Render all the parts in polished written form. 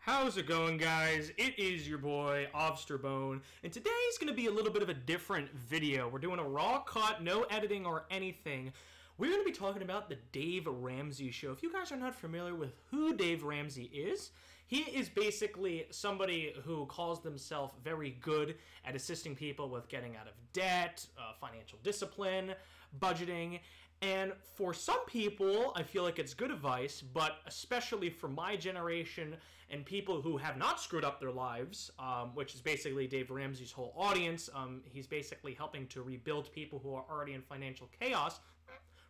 How's it going, guys? It is your boy, Obsterbone, and today's going to be a little bit of a different video. We're doing a raw cut, no editing or anything. We're going to be talking about the Dave Ramsey Show. If you guys are not familiar with who Dave Ramsey is, he is basically somebody who calls themselves very good at assisting people with getting out of debt, financial discipline, budgeting. And for some people, I feel like it's good advice, but especially for my generation and people who have not screwed up their lives, which is basically Dave Ramsey's whole audience, he's basically helping to rebuild people who are already in financial chaos,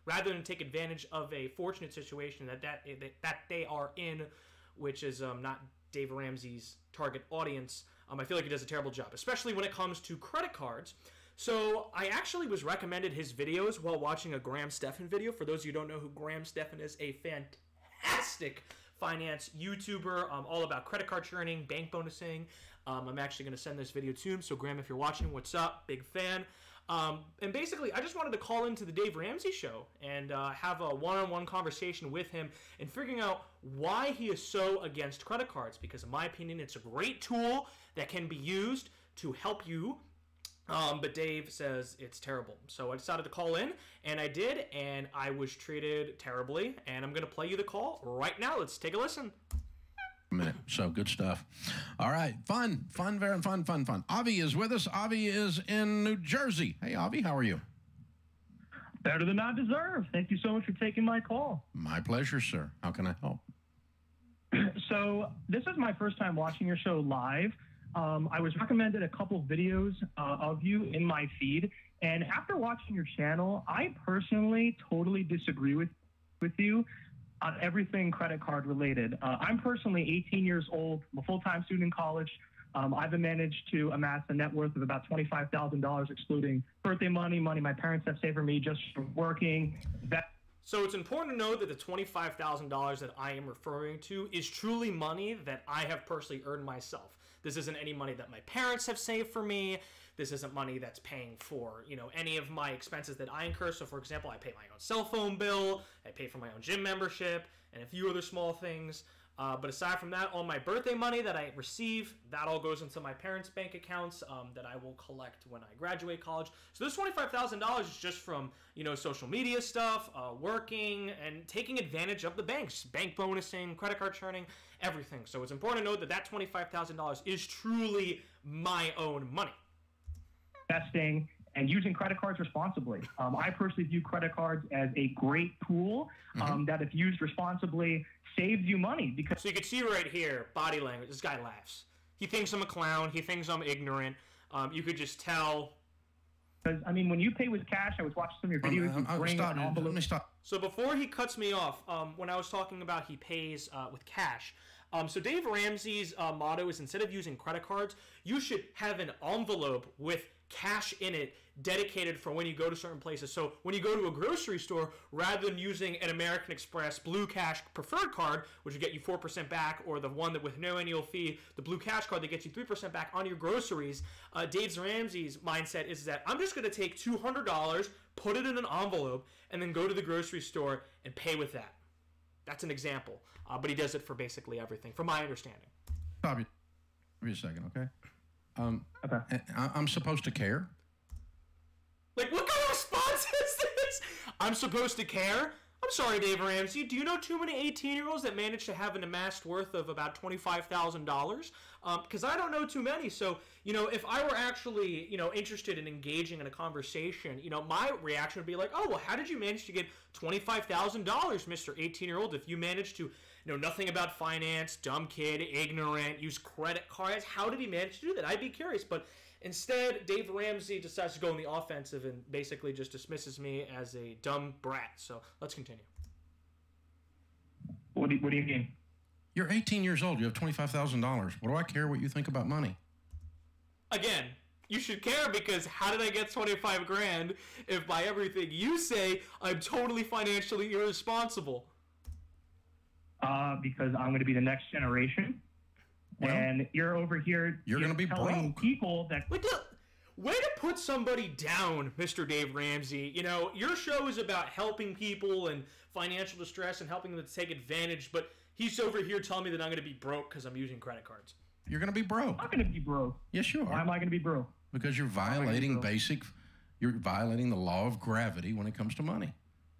rather than take advantage of a fortunate situation that they are in, which is not Dave Ramsey's target audience. I feel like he does a terrible job, especially when it comes to credit cards. So I actually was recommended his videos while watching a Graham Stephan video. For those of you who don't know who Graham Stephan is, a fantastic finance YouTuber, all about credit card churning, bank bonusing. I'm actually going to send this video to him. So Graham, if you're watching, what's up? Big fan. And basically, I just wanted to call into the Dave Ramsey Show and have a one-on-one conversation with him and figuring out why he is so against credit cards. Because in my opinion, it's a great tool that can be used to help you. But Dave says it's terrible. So I decided to call in, and I did, and I was treated terribly. And I'm going to play you the call right now. Let's take a listen. So good stuff. All right. Very fun. Avi is with us. Avi is in New Jersey. Hey, Avi, how are you? Better than I deserve. Thank you so much for taking my call. My pleasure, sir. How can I help? So this is my first time watching your show live. I was recommended a couple videos of you in my feed, and after watching your channel, I personally totally disagree with you on everything credit card related. I'm personally 18 years old. I'm a full-time student in college. I've managed to amass a net worth of about $25,000, excluding birthday money my parents have saved for me just from working. So it's important to know that the $25,000 that I am referring to is truly money that I have personally earned myself. This isn't any money that my parents have saved for me. This isn't money that's paying for, any of my expenses that I incur. So for example, I pay my own cell phone bill, I pay for my own gym membership, and a few other small things. But aside from that, all my birthday money that I receive, that all goes into my parents' bank accounts that I will collect when I graduate college. So this $25,000 is just from, social media stuff, working, and taking advantage of the banks, bank bonusing, credit card churning, everything. So it's important to note that that $25,000 is truly my own money. Investing and using credit cards responsibly. I personally view credit cards as a great tool that, if used responsibly, saves you money. So you can see right here, body language. This guy laughs. He thinks I'm a clown. He thinks I'm ignorant. You could just tell. Because, when you pay with cash, I was watching some of your videos. Let me stop. So before he cuts me off, when I was talking about he pays with cash, so Dave Ramsey's motto is, instead of using credit cards, you should have an envelope with cash in it dedicated for when you go to certain places. So when you go to a grocery store, rather than using an American Express Blue Cash preferred card, which will get you 4% back, or the one that with no annual fee, the Blue Cash card that gets you 3% back on your groceries, Dave Ramsey's mindset is that I'm just going to take $200, put it in an envelope, and then go to the grocery store and pay with that. That's an example. But he does it for basically everything, from my understanding. Stop you. Give me a second, okay? Okay. I'm supposed to care? Like, what kind of response is this? I'm supposed to care? I'm sorry, Dave Ramsey. Do you know too many 18-year-olds that manage to have an amassed worth of about $25,000? Because I don't know too many. So, if I were actually, interested in engaging in a conversation, my reaction would be like, oh, well, how did you manage to get $25,000, Mr. 18-year-old, if you managed to know nothing about finance, dumb kid, ignorant, use credit cards? How did he manage to do that? I'd be curious. But instead, Dave Ramsey decides to go on the offensive and basically just dismisses me as a dumb brat. So let's continue. What do you mean? You're 18 years old. You have $25,000. What do I care what you think about money? Again, you should care, because how did I get 25 grand if by everything you say I'm totally financially irresponsible? Because I'm going to be the next generation. Well, and you're over here. You're going to be telling broke. People that. Way to put somebody down, Mr. Dave Ramsey. Your show is about helping people in financial distress and helping them to take advantage, but he's over here telling me that I'm going to be broke because I'm using credit cards. You're going to be broke. I'm not going to be broke. Yes, you are. Why am I going to be broke? Because you're violating you're violating the law of gravity when it comes to money.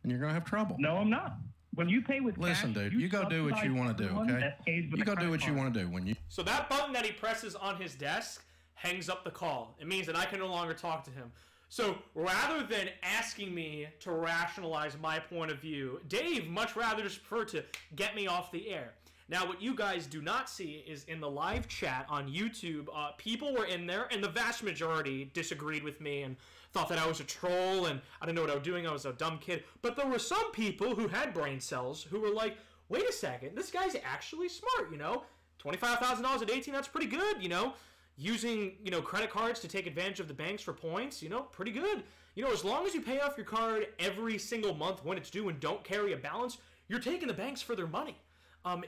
And you're going to have trouble. No, I'm not. When you pay with Listen, cash, dude, you go do what you want to do, okay? You go do what you want to do. So that button that he presses on his desk hangs up the call. It means that I can no longer talk to him. So rather than asking me to rationalize my point of view, Dave much rather just prefer to get me off the air. Now, what you guys do not see is in the live chat on YouTube, people were in there, and the vast majority disagreed with me and thought that I was a troll and I didn't know what I was doing. I was a dumb kid. But there were some people who had brain cells who were like, wait a second, this guy's actually smart, you know? $25,000 at 18, that's pretty good, you know? Using, you know, credit cards to take advantage of the banks for points, you know, pretty good. You know, as long as you pay off your card every single month when it's due and don't carry a balance, you're taking the banks for their money.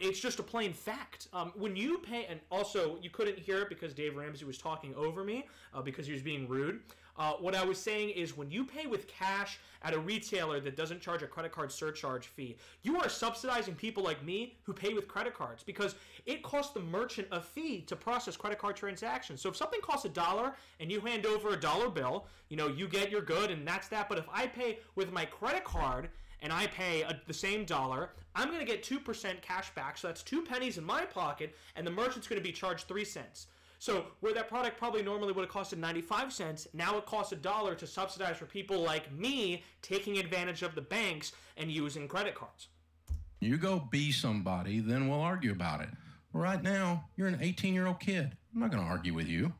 It's just a plain fact. When you pay, and also you couldn't hear it because Dave Ramsey was talking over me because he was being rude. What I was saying is when you pay with cash at a retailer that doesn't charge a credit card surcharge fee, you are subsidizing people like me who pay with credit cards because it costs the merchant a fee to process credit card transactions. So if something costs $1 and you hand over a dollar bill, you know, you get your good and that's that. But if I pay with my credit card and I pay the same dollar, I'm going to get 2% cash back. So that's 2 pennies in my pocket, and the merchant's going to be charged 3 cents. So where that product probably normally would have costed 95 cents, now it costs $1 to subsidize for people like me taking advantage of the banks and using credit cards. You go be somebody, then we'll argue about it. Right now, you're an 18-year-old kid. I'm not going to argue with you.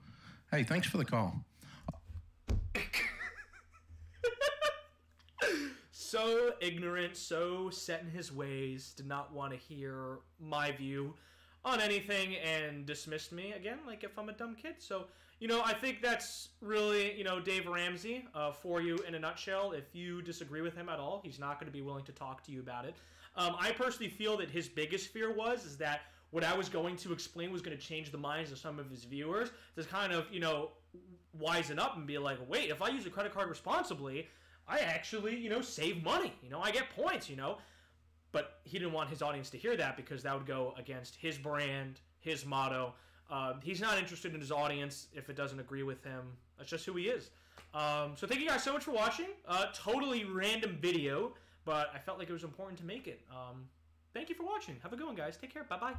Hey, thanks for the call. So ignorant, so set in his ways, did not want to hear my view on anything and dismissed me again, like if I'm a dumb kid. So, you know, I think that's really, you know, Dave Ramsey for you in a nutshell. If you disagree with him at all, he's not going to be willing to talk to you about it. I personally feel that his biggest fear is that what I was going to explain was going to change the minds of some of his viewers to kind of, you know, wisen up and be like, wait, if I use a credit card responsibly, I actually, you know, save money. You know, I get points, you know. But he didn't want his audience to hear that because that would go against his brand, his motto. He's not interested in his audience if it doesn't agree with him. That's just who he is. So thank you guys so much for watching. Totally random video, but I felt like it was important to make it. Thank you for watching. Have a good one, guys. Take care. Bye-bye.